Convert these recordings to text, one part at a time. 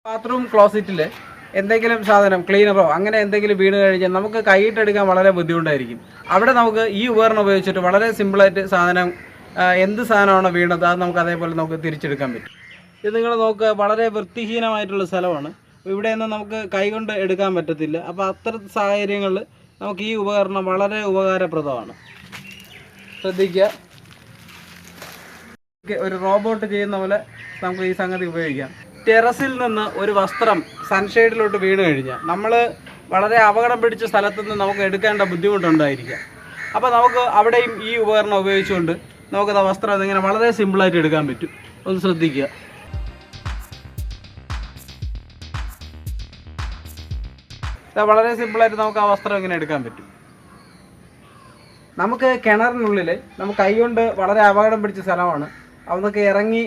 Bathroom ക്ലോസറ്റിൽ എന്തെങ്കിലും സാധനം ക്ലീനറോ അങ്ങനെ എന്തെങ്കിലും വീണ് കഴിഞ്ഞാൽ നമുക്ക് കൈയിട്ടെടുക്കാൻ വളരെ ബുദ്ധിമുട്ടായിരിക്കും. അവിടെ നമുക്ക് ഈ ഉപകരണം ഉപയോഗിച്ചിട്ട് വളരെ സിമ്പിളായിട്ട് സാധനം എന്ത് സാധനമാണോ വീണത് അത് നമുക്ക് അതേപോലെ നമുക്ക് തിരിച്ചെടുക്കാൻ പറ്റും. ഇത് നിങ്ങൾ നോക്കുക, വളരെ വൃത്തിഹീനമായിട്ടുള്ള സ്ഥലമാണ്. ഇവിടെയൊന്നും നമുക്ക് കൈകൊണ്ട് എടുക്കാൻ പറ്റത്തില്ല. അപ്പോൾ അത്തരം സാഹചര്യങ്ങളിൽ നമുക്ക് ഈ ഉപകരണം വളരെ ഉപകാരപ്രദമാണ്. ശ്രദ്ധിക്കുക, ഒരു റോബോട്ട് ചെയ്യുന്ന പോലെ നമുക്ക് ഈ സംഗതി ഉപയോഗിക്കാം. ടെറസിൽ നിന്ന് ഒരു വസ്ത്രം സൺഷെയ്ഡിലോട്ട് വീണ് കഴിഞ്ഞാൽ നമ്മൾ വളരെ അപകടം പിടിച്ച സ്ഥലത്ത് നിന്ന് നമുക്ക് എടുക്കേണ്ട ബുദ്ധിമുട്ടുണ്ടായിരിക്കാം. അപ്പോൾ നമുക്ക് അവിടെയും ഈ ഉപകരണം ഉപയോഗിച്ചുകൊണ്ട് നമുക്കത് വസ്ത്രം അതിങ്ങനെ വളരെ സിമ്പിളായിട്ട് എടുക്കാൻ പറ്റും. ഒന്ന് ശ്രദ്ധിക്കുക. വളരെ സിമ്പിളായിട്ട് നമുക്ക് ആ വസ്ത്രം ഇങ്ങനെ എടുക്കാൻ പറ്റും. നമുക്ക് കിണറിനുള്ളിൽ നമുക്ക് കൈകൊണ്ട് വളരെ അപകടം പിടിച്ച സ്ഥലമാണ്. അതൊക്കെ ഇറങ്ങി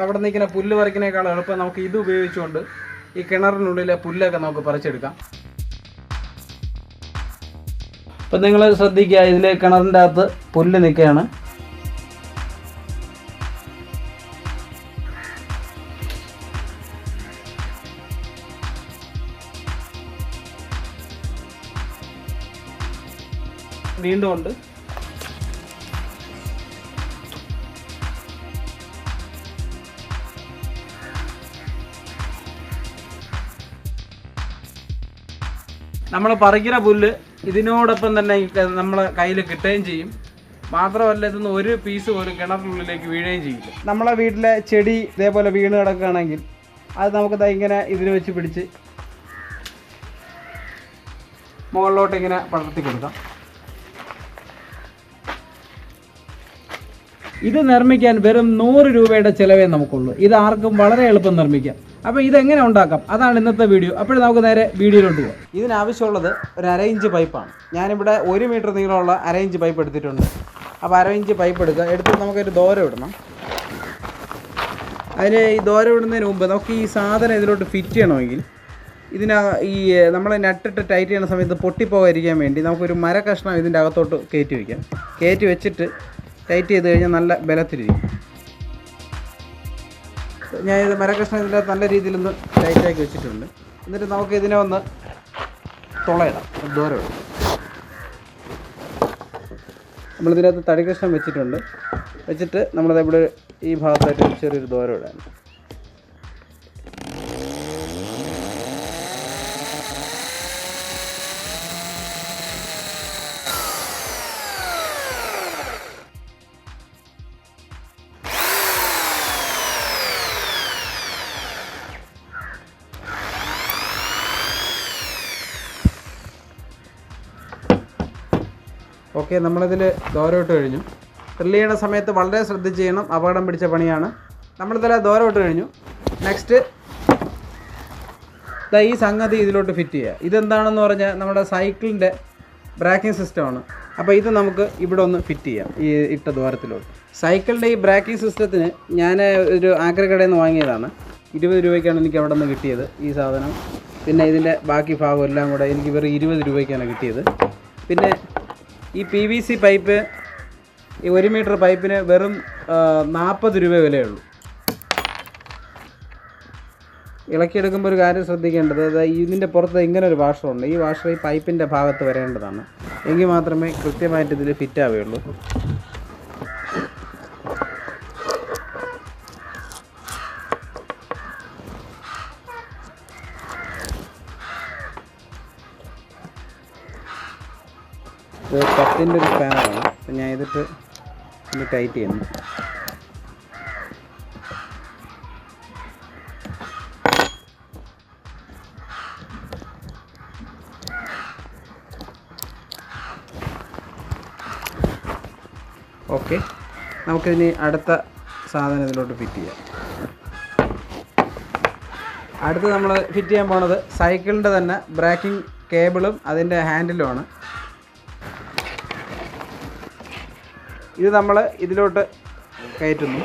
അവിടെ നിൽക്കുന്ന പുല്ല് പറിക്കുന്നതിനേക്കാൾ എളുപ്പം നമുക്ക് ഇത് ഉപയോഗിച്ചുകൊണ്ട് ഈ കിണറിനുള്ളിലെ പുല്ലൊക്കെ നമുക്ക് പറിച്ചെടുക്കാം. അപ്പം നിങ്ങൾ ശ്രദ്ധിക്കുക, ഇതിൽ കിണറിൻ്റെ അകത്ത് പുല്ല് നിൽക്കുകയാണ്. വീണ്ടും ഉണ്ട്. നമ്മൾ പറിക്കുന്ന പുല്ല് ഇതിനോടൊപ്പം തന്നെ നമ്മളെ കയ്യിൽ കിട്ടുകയും ചെയ്യും. മാത്രമല്ല ഇതൊന്നും ഒരു പീസ് പോലും കിണറിനുള്ളിലേക്ക് വീഴുകയും ചെയ്യില്ല. നമ്മളെ വീട്ടിലെ ചെടി ഇതേപോലെ വീണ് കിടക്കുകയാണെങ്കിൽ അത് നമുക്ക് ഇങ്ങനെ ഇതിന് വെച്ച് പിടിച്ച് മുകളിലോട്ട് ഇങ്ങനെ പടർത്തി കൊടുക്കാം. ഇത് നിർമ്മിക്കാൻ വെറും 100 രൂപയുടെ ചിലവേ നമുക്കുള്ളൂ. ഇത് ആർക്കും വളരെ എളുപ്പം നിർമ്മിക്കാം. അപ്പോൾ ഇതെങ്ങനെ ഉണ്ടാക്കാം അതാണ് ഇന്നത്തെ വീഡിയോ. അപ്പോൾ നമുക്ക് നേരെ വീഡിയോയിലോട്ട് പോകാം. ഇതിനാവശ്യമുള്ളത് ഒരു 1/2 ഇഞ്ച് പൈപ്പാണ്. ഞാനിവിടെ 1 മീറ്റർ നീളമുള്ള 1/2 ഇഞ്ച് പൈപ്പ് എടുത്തിട്ടുണ്ട്. അപ്പോൾ 1/2 ഇഞ്ച് പൈപ്പ് എടുക്കുക. എടുത്തിട്ട് നമുക്കൊരു ദോരം ഇടണം. അതിന് ഈ ദോരം ഇടുന്നതിന് മുമ്പ് നമുക്ക് ഈ സാധനം ഇതിലോട്ട് ഫിറ്റ് ചെയ്യണമെങ്കിൽ ഈ നമ്മൾ നട്ടിട്ട് ടൈറ്റ് ചെയ്യുന്ന സമയത്ത് പൊട്ടിപ്പോകാതിരിക്കാൻ വേണ്ടി നമുക്കൊരു മര കഷ്ണം ഇതിൻ്റെ അകത്തോട്ട് കയറ്റി വയ്ക്കാം. കയറ്റി വെച്ചിട്ട് ടൈറ്റ് ചെയ്ത് കഴിഞ്ഞാൽ നല്ല ബലത്തിലിരിക്കും. ഞാൻ ഇത് മരക്കഷ്ണം ഇതിൻ്റെ നല്ല രീതിയിലൊന്ന് ടൈറ്റാക്കി വെച്ചിട്ടുണ്ട്. എന്നിട്ട് നമുക്ക് ഇതിനെ ഒന്ന് തുളയിടാം, ദൂരം ഇടാം. നമ്മളിതിനകത്ത് തടി കഷ്ണം വെച്ചിട്ടുണ്ട്. വെച്ചിട്ട് നമ്മളിവിടെ ഈ ഭാഗത്തായിട്ട് ചെറിയൊരു ദൂരം ഇടാൻ. ഓക്കെ, നമ്മളിതിൽ ദോരമിട്ട് കഴിഞ്ഞു. ഡ്രിൽ ചെയ്യുന്ന സമയത്ത് വളരെ ശ്രദ്ധിച്ച് ചെയ്യണം, അപകടം പിടിച്ച പണിയാണ്. നമ്മളിതിൽ ദോരമിട്ട് കഴിഞ്ഞു. നെക്സ്റ്റ് ഈ സംഗതി ഇതിലോട്ട് ഫിറ്റ് ചെയ്യുക. ഇതെന്താണെന്ന് പറഞ്ഞാൽ നമ്മുടെ സൈക്കിളിൻ്റെ ബ്രേക്കിംഗ് സിസ്റ്റമാണ്. അപ്പോൾ ഇത് നമുക്ക് ഇവിടെ ഒന്ന് ഫിറ്റ് ചെയ്യാം ഈ ഇട്ട ദ്വാരത്തിലോട്ട്. സൈക്കിളിൻ്റെ ഈ ബ്രേക്കിംഗ് സിസ്റ്റത്തിന് ഞാൻ ഒരു ആക്രി കടയിൽ നിന്ന് വാങ്ങിയതാണ്. 20 രൂപയ്ക്കാണ് എനിക്ക് അവിടെ നിന്ന് കിട്ടിയത് ഈ സാധനം. പിന്നെ ഇതിൻ്റെ ബാക്കി ഭാഗം എല്ലാം കൂടെ എനിക്ക് വെറും 20 രൂപയ്ക്കാണ് കിട്ടിയത്. പിന്നെ ഈ PVC പൈപ്പ്, ഈ 1 മീറ്റർ പൈപ്പിന് വെറും 40 രൂപ വിലയുള്ളൂ. ഇളക്കിയെടുക്കുമ്പോൾ ഒരു കാര്യം ശ്രദ്ധിക്കേണ്ടത്, ഇതിൻ്റെ പുറത്ത് ഇങ്ങനെ ഒരു വാഷറുണ്ട്. ഈ വാഷർ ഈ പൈപ്പിൻ്റെ ഭാഗത്ത് വരേണ്ടതാണ്. എങ്കിൽ മാത്രമേ കൃത്യമായിട്ട് ഇതിൽ ഫിറ്റ് ആവുകയുള്ളൂ. ഇത് 10-ൻ്റെ ഒരു സ്പാനറാണ്. അപ്പം ഞാൻ ഇതിട്ട് ഒന്ന് ടൈറ്റ് ചെയ്യുന്നു. ഓക്കെ, നമുക്കിനി അടുത്ത സാധനം ഇതിലോട്ട് ഫിറ്റ് ചെയ്യാം. അടുത്ത് നമ്മൾ ഫിറ്റ് ചെയ്യാൻ പോണത് സൈക്കിളിൻ്റെ തന്നെ ബ്രേക്കിംഗ് കേബിളും അതിൻ്റെ ഹാൻഡിലുമാണ്. ഇത് നമ്മൾ ഇതിലോട്ട് കയറ്റുന്നു.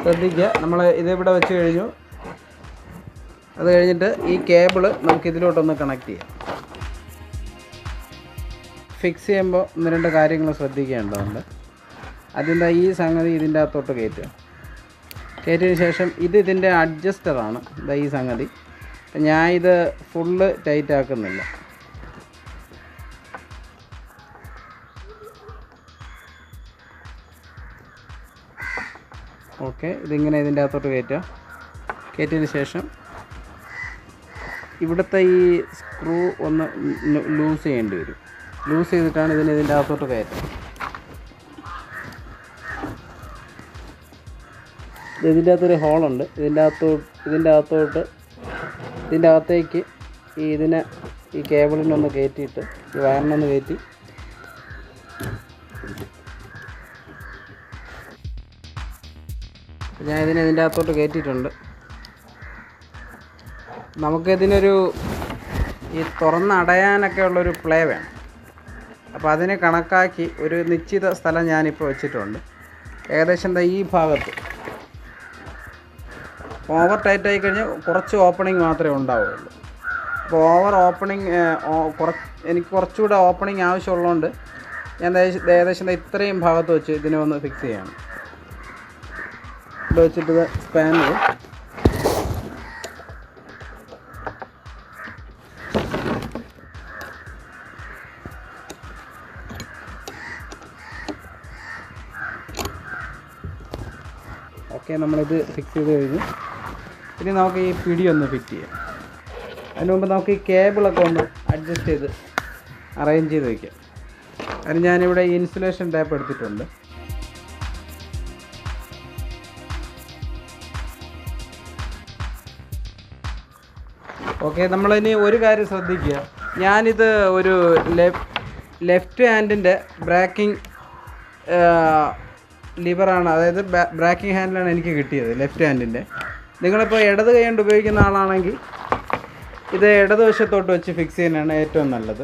ശ്രദ്ധിക്കുക, നമ്മൾ ഇതിവിടെ വെച്ച് കഴിഞ്ഞു. അത് കഴിഞ്ഞിട്ട് ഈ കേബിള് നമുക്ക് ഇതിലോട്ടൊന്ന് കണക്ട് ചെയ്യാം. ഫിക്സ് ചെയ്യുമ്പോൾ 1-2 കാര്യങ്ങൾ ശ്രദ്ധിക്കേണ്ടതുണ്ട്. അതിൻ്റെ ഈ സംഗതി ഇതിൻ്റെ അകത്തോട്ട് കയറ്റുക. കയറ്റിയതിന് ശേഷം ഇതിൻ്റെ അഡ്ജസ്റ്ററാണ് ഈ സംഗതി. ഞാൻ ഇത് ഫുള്ള് ടൈറ്റ് ആക്കുന്നില്ല. ഓക്കെ, ഇതിങ്ങനെ ഇതിൻ്റെ അകത്തോട്ട് കയറ്റുക. കയറ്റിയതിന് ശേഷം ഇവിടുത്തെ ഈ സ്ക്രൂ ഒന്ന് ലൂസ് ചെയ്യേണ്ടി വരും. ലൂസ് ചെയ്തിട്ടാണ് ഇതിൻ്റെ അകത്തോട്ട് കയറ്റുക. ഇതിൻ്റെ അകത്തൊരു ഹോളുണ്ട്. ഇതിൻ്റെ അകത്തേക്ക് ഈ കേബിളിനൊന്ന് കയറ്റിയിട്ട് ഈ വയറിനൊന്ന് കയറ്റി ഞാൻ ഇതിൻ്റെ അകത്തോട്ട് കയറ്റിയിട്ടുണ്ട്. നമുക്കിതിനൊരു ഈ തുറന്നടയാനൊക്കെ ഉള്ളൊരു പ്ലേ വേണം. അപ്പോൾ അതിനെ കണക്കാക്കി ഒരു നിശ്ചിത സ്ഥലം ഞാനിപ്പോൾ വെച്ചിട്ടുണ്ട്. ഏകദേശം ഈ ഭാഗത്ത് ഓവർ ടൈറ്റായി കഴിഞ്ഞാൽ കുറച്ച് ഓപ്പണിങ് മാത്രമേ ഉണ്ടാവുകയുള്ളൂ. അപ്പോൾ ഓവർ ഓപ്പണിങ് എനിക്ക് കുറച്ചുകൂടെ ഓപ്പണിങ് ആവശ്യമുള്ളതുകൊണ്ട് ഞാൻ ഏകദേശം ഇത്രയും ഭാഗത്ത് വെച്ച് ഇതിനെ ഒന്ന് ഫിക്സ് ചെയ്യണം. ഇവിടെ വെച്ചിട്ട് സ്പാനർ ഓക്കെ, നമ്മളിത് ഫിക്സ് ചെയ്ത് കഴിഞ്ഞു. ഇനി നമുക്ക് ഈ പിടി ഒന്ന് ഫിറ്റ് ചെയ്യാം. അതിന് മുമ്പ് നമുക്ക് ഈ കേബിളൊക്കെ ഒന്ന് അഡ്ജസ്റ്റ് ചെയ്ത് അറേഞ്ച് ചെയ്ത് വയ്ക്കാം. അതിന് ഞാനിവിടെ ഇൻസുലേഷൻ ടേപ്പ് എടുത്തിട്ടുണ്ട്. ഓക്കെ, നമ്മളിനി ഒരു കാര്യം ശ്രദ്ധിക്കുക. ഞാനിത് ഒരു ലെഫ്റ്റ് ഹാൻഡിൻ്റെ ബ്രേക്കിംഗ് ലിവറാണ്, അതായത് ബ്രേക്കിംഗ് ഹാൻഡിലാണ് എനിക്ക് കിട്ടിയത്, ലെഫ്റ്റ് ഹാൻഡിൻ്റെ. നിങ്ങളിപ്പോൾ ഇടത് കൈ കൊണ്ട് ഉപയോഗിക്കുന്ന ആളാണെങ്കിൽ ഇത് ഇടതുവശത്തോട്ട് വെച്ച് ഫിക്സ് ചെയ്യുന്നതാണ് ഏറ്റവും നല്ലത്.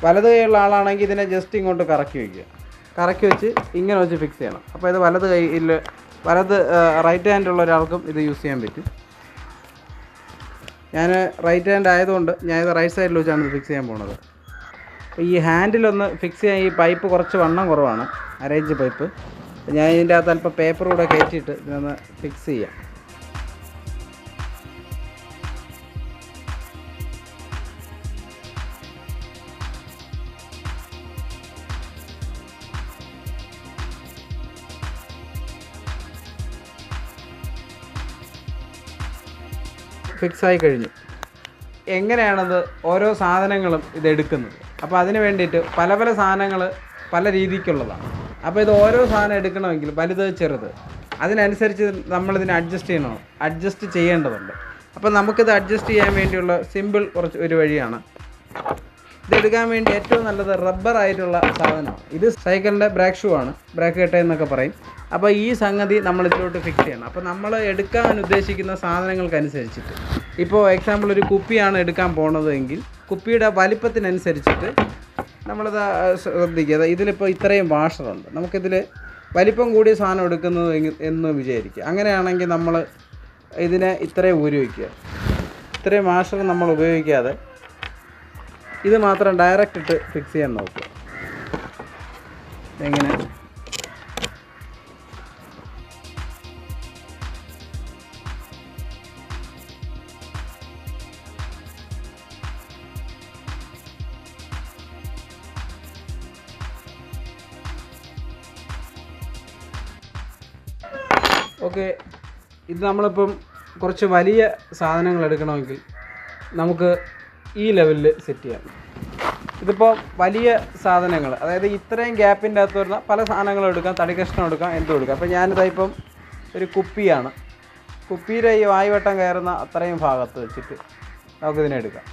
വലത് കൈയുള്ള ആളാണെങ്കിൽ ഇതിനെ ജസ്റ്റ് ഇങ്ങോട്ട് കറക്കി വയ്ക്കുക. കറക്കി വെച്ച് ഇങ്ങനെ വെച്ച് ഫിക്സ് ചെയ്യണം. അപ്പോൾ ഇത് റൈറ്റ് ഹാൻഡുള്ള ഒരാൾക്കും ഇത് യൂസ് ചെയ്യാൻ പറ്റും. ഞാൻ റൈറ്റ് ഹാൻഡ് ആയതുകൊണ്ട് ഞാനിത് റൈറ്റ് സൈഡിൽ വെച്ചാണ് ഇത് ഫിക്സ് ചെയ്യാൻ പോകുന്നത്. അപ്പോൾ ഈ ഹാൻഡിലൊന്ന് ഫിക്സ് ചെയ്യാൻ ഈ പൈപ്പ് കുറച്ച് വണ്ണം കുറവാണ്, അരയിഞ്ച് പൈപ്പ്. ഞാൻ ഇതിൻ്റെ അകത്ത് അല്പം പേപ്പർ കൂടെ കയറ്റിയിട്ട് ഇതൊന്ന് ഫിക്സ് ചെയ്യാം. ഫിക്സായി കഴിഞ്ഞു. എങ്ങനെയാണത് ഓരോ സാധനങ്ങളും ഇതെടുക്കുന്നത്? അപ്പോൾ അതിന് വേണ്ടിയിട്ട് പല പല സാധനങ്ങൾ പല രീതിക്കുള്ളതാണ്. അപ്പോൾ ഇത് ഓരോ സാധനം എടുക്കണമെങ്കിൽ വലുത് ചെറുത് അതിനനുസരിച്ച് നമ്മളിതിനെ അഡ്ജസ്റ്റ് ചെയ്യേണ്ടതുണ്ട്. അപ്പോൾ നമുക്കിത് അഡ്ജസ്റ്റ് ചെയ്യാൻ വേണ്ടിയുള്ള സിമ്പിൾ ഒരു വഴിയാണ്. ഇതെടുക്കാൻ വേണ്ടി ഏറ്റവും നല്ലത് റബ്ബർ ആയിട്ടുള്ള സാധനമാണ്. ഇത് സൈക്കിളിൻ്റെ ബ്രേക്ക് ഷൂ ആണ്, ബ്രേക്ക് കെട്ട എന്നൊക്കെ പറയും. അപ്പോൾ ഈ സംഗതി നമ്മൾ ഇതിലോട്ട് ഫിക്സ് ചെയ്യണം. അപ്പോൾ നമ്മൾ എടുക്കാൻ ഉദ്ദേശിക്കുന്ന സാധനങ്ങൾക്കനുസരിച്ചിട്ട്, ഇപ്പോൾ എക്സാമ്പിൾ ഒരു കുപ്പിയാണ് എടുക്കാൻ പോണതെങ്കിൽ കുപ്പിയുടെ വലിപ്പത്തിനനുസരിച്ചിട്ട് നമ്മളിത് ശ്രദ്ധിക്കുക. ഇതിലിപ്പോൾ ഇത്രയും വാഷറുണ്ട്, നമുക്കിതിൽ വലിപ്പം കൂടിയ സാധനം എടുക്കുന്നത് എന്ന് വിചാരിക്കുക. അങ്ങനെയാണെങ്കിൽ നമ്മൾ ഇതിനെ ഇത്രയും ഊരി വയ്ക്കുക. ഇത്രയും വാഷർ നമ്മൾ ഉപയോഗിക്കാതെ ഇത് മാത്രം ഡയറക്റ്റ് ഇട്ട് ഫിക്സ് ചെയ്യാൻ നോക്കുക. എങ്ങനെ ഓക്കെ, ഇത് നമ്മളിപ്പം കുറച്ച് വലിയ സാധനങ്ങൾ എടുക്കണമെങ്കിൽ നമുക്ക് ഈ ലെവലിൽ സെറ്റ് ചെയ്യാം. ഇതിപ്പോൾ വലിയ സാധനങ്ങൾ, അതായത് ഇത്രയും ഗ്യാപ്പിൻ്റെ അകത്ത് വരുന്ന പല സാധനങ്ങളും എടുക്കാം, തടി കഷ്ണം എടുക്കാം, എന്തും എടുക്കാം. അപ്പോൾ ഞാനിതായിപ്പം ഒരു കുപ്പിയാണ്, കുപ്പിയുടെ ഈ വായുവട്ടം കയറുന്ന അത്രയും ഭാഗത്ത് വെച്ചിട്ട് നമുക്കിതിനെ എടുക്കാം.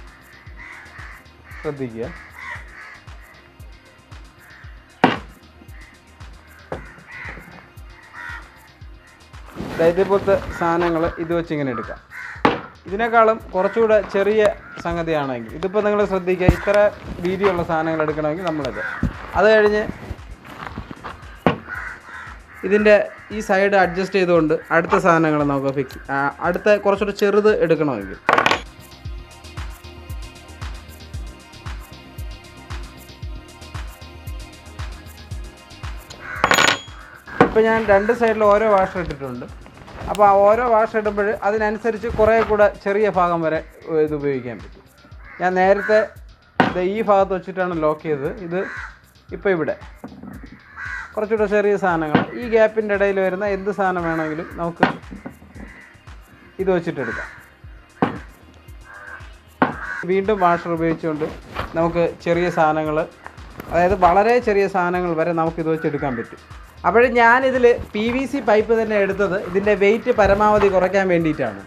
ശ്രദ്ധിക്കുക. ഇതേപോലത്തെ സാധനങ്ങൾ ഇത് വെച്ച് ഇങ്ങനെ എടുക്കാം. ഇതിനേക്കാളും കുറച്ചുകൂടെ ചെറിയ സംഗതിയാണെങ്കിൽ ഇതിപ്പോൾ നിങ്ങൾ ശ്രദ്ധിക്കുക, ഇത്ര വീതിയുള്ള സാധനങ്ങൾ എടുക്കണമെങ്കിൽ നമ്മളിത്, അത് കഴിഞ്ഞ് ഇതിൻ്റെ ഈ സൈഡ് അഡ്ജസ്റ്റ് ചെയ്തുകൊണ്ട് അടുത്ത സാധനങ്ങൾ നമുക്ക് ഫിക്സ് അടുത്ത കുറച്ചുകൂടെ ചെറുത് എടുക്കണമെങ്കിൽ ഇപ്പോൾ ഞാൻ 2 സൈഡിൽ ഓരോ വാഷർ ഇട്ടിട്ടുണ്ട്. അപ്പോൾ ആ ഓരോ വാഷർ ഇടുമ്പോൾ അതിനനുസരിച്ച് കുറേ കൂടെ ചെറിയ ഭാഗം വരെ ഇത് ഉപയോഗിക്കാൻ പറ്റും. ഞാൻ നേരത്തെ ഈ ഭാഗത്ത് വെച്ചിട്ടാണ് ലോക്ക് ചെയ്തത്. ഇത് ഇപ്പോൾ ഇവിടെ കുറച്ചുകൂടെ ചെറിയ സാധനങ്ങൾ ഈ ഗ്യാപ്പിൻ്റെ ഇടയിൽ വരുന്ന എന്ത് സാധനം വേണമെങ്കിലും നമുക്ക് ഇത് വെച്ചിട്ടെടുക്കാം. വീണ്ടും വാഷർ ഉപയോഗിച്ചുകൊണ്ട് നമുക്ക് ചെറിയ സാധനങ്ങൾ, അതായത് വളരെ ചെറിയ സാധനങ്ങൾ വരെ നമുക്കിത് വെച്ചെടുക്കാൻ പറ്റും. അപ്പോൾ ഞാനിതിൽ PVC പൈപ്പ് തന്നെ എടുത്തത് ഇതിൻ്റെ വെയിറ്റ് പരമാവധി കുറയ്ക്കാൻ വേണ്ടിയിട്ടാണ്.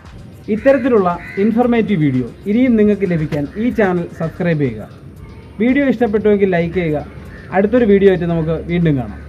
ഇത്തരത്തിലുള്ള ഇൻഫർമേറ്റീവ് വീഡിയോ ഇനിയും നിങ്ങൾക്ക് ലഭിക്കാൻ ഈ ചാനൽ സബ്സ്ക്രൈബ് ചെയ്യുക. വീഡിയോ ഇഷ്ടപ്പെട്ടുവെങ്കിൽ ലൈക്ക് ചെയ്യുക. അടുത്തൊരു വീഡിയോ ആയിട്ട് നമുക്ക് വീണ്ടും കാണാം.